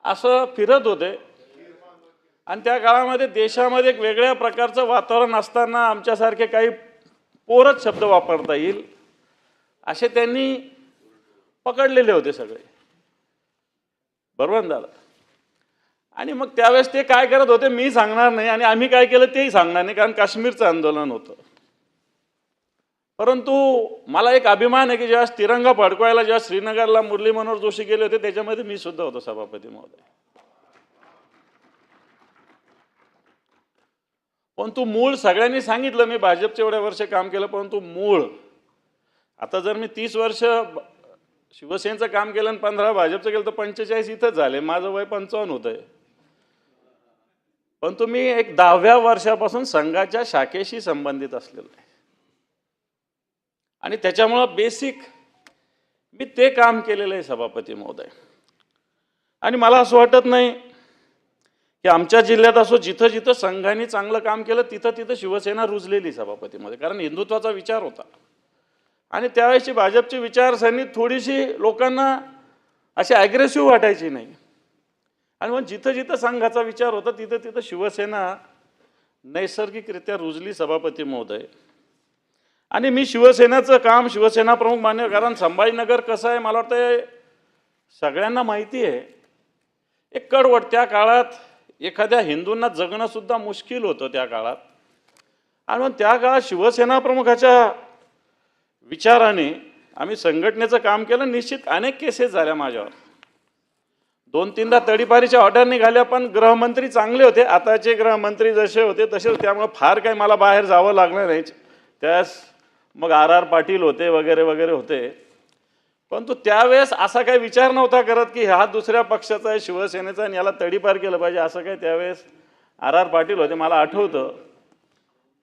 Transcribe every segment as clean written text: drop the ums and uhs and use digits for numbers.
असं फिरत होते आणि त्या काळामध्ये देशामध्ये एक वेगळ्या प्रकारचं वातावरण असताना आमच्यासारखे काही पोरच शब्द वापरता येईल असे त्यांनी पकडलेले होते सगळे, बरोबर ना दादा? आणि मग त्यावेळेस ते काय करत होते मी सांगणार नाही आणि आम्ही काय केलं तेही सांगणार नाही, कारण काश्मीरचं आंदोलन होतं. परंतु मला एक अभिमान आहे की जेव्हा तिरंगा फडकवायला जेव्हा श्रीनगरला मुरली मनोहर जोशी गेले होते त्याच्यामध्ये मी सुद्धा होतो सभापती महोदय. परंतु मूळ सगळ्यांनी सांगितलं मी भाजपचे एवढे वर्ष काम केलं, परंतु मूळ आता जर मी 30 वर्ष शिवसेनेचं काम केलं आणि 15 भाजपचं केलं तर 45 इथंच झाले, माझं वय 55 होतंय. परंतु मी एक 10व्या वर्षापासून संघाच्या शाखेशी संबंधित असलेलो आहे आणि त्याच्यामुळं बेसिक मी ते काम केलेलं आहे सभापती महोदय. आणि मला असं वाटत नाही की आमच्या जिल्ह्यात असो जिथं जिथं संघाने चांगलं काम केलं तिथं तिथं शिवसेना रुजलेली सभापती महोदय, कारण हिंदुत्वाचा विचार होता आणि त्यावेळेसची भाजपची विचारसरणी थोडीशी लोकांना अशी ॲग्रेसिव्ह वाटायची नाही. आणि मग जिथं जिथं संघाचा विचार होता तिथं तिथं शिवसेना नैसर्गिकरित्या रुजली सभापती महोदय. आणि मी शिवसेनेचं काम शिवसेना प्रमुख मान्य, कारण संभाजीनगर कसं आहे मला वाटतं सगळ्यांना माहिती आहे. एक कडवट त्या काळात एखाद्या हिंदूंना जगणं सुद्धा मुश्किल होतं त्या काळात. आणि मग त्या काळात शिवसेना प्रमुखाच्या विचाराने आम्ही संघटनेचं काम केलं. निश्चित अनेक केसेस झाल्या माझ्यावर, 2-3दा तडीपारीच्या ऑर्डर निघाल्या, पण गृहमंत्री चांगले होते, आताचे गृहमंत्री जसे होते तसे, त्यामुळे फार काही मला बाहेर जावं लागलं नाही. त्यास मग RR पाटील होते वगैरे वगैरे होते. परंतु त्यावेळेस असा काही विचार नव्हता करत की हा दुसऱ्या पक्षाचा आहे शिवसेनेचा आणि याला तडीपार केलं पाहिजे, असं काही त्यावेळेस RR पाटील होते. मला आठवतं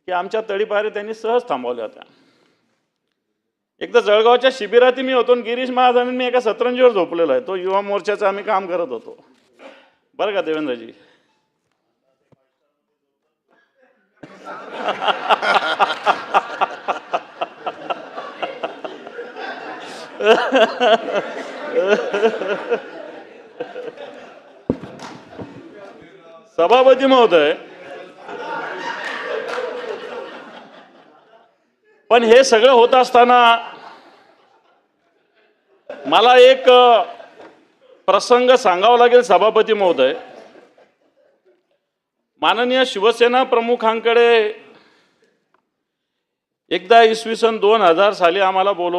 की आमच्या तडीपारी त्यांनी सहज थांबवल्या होत्या. एकदा जळगावच्या शिबिरात मी होतो आणि गिरीश महाजन मी एका सतरंजीवर झोपलेलो आहे. तो युवा मोर्चाचं आम्ही काम करत होतो, बरं का देवेंद्रजी. सभापती महोदय, पण हे सगळं होत असताना मला एक प्रसंग सांगावा लागेल सभापती महोदय. माननीय शिवसेना प्रमुखांकडे एकदा इसवी सन 2000 साली आम्हाला बोलवलं.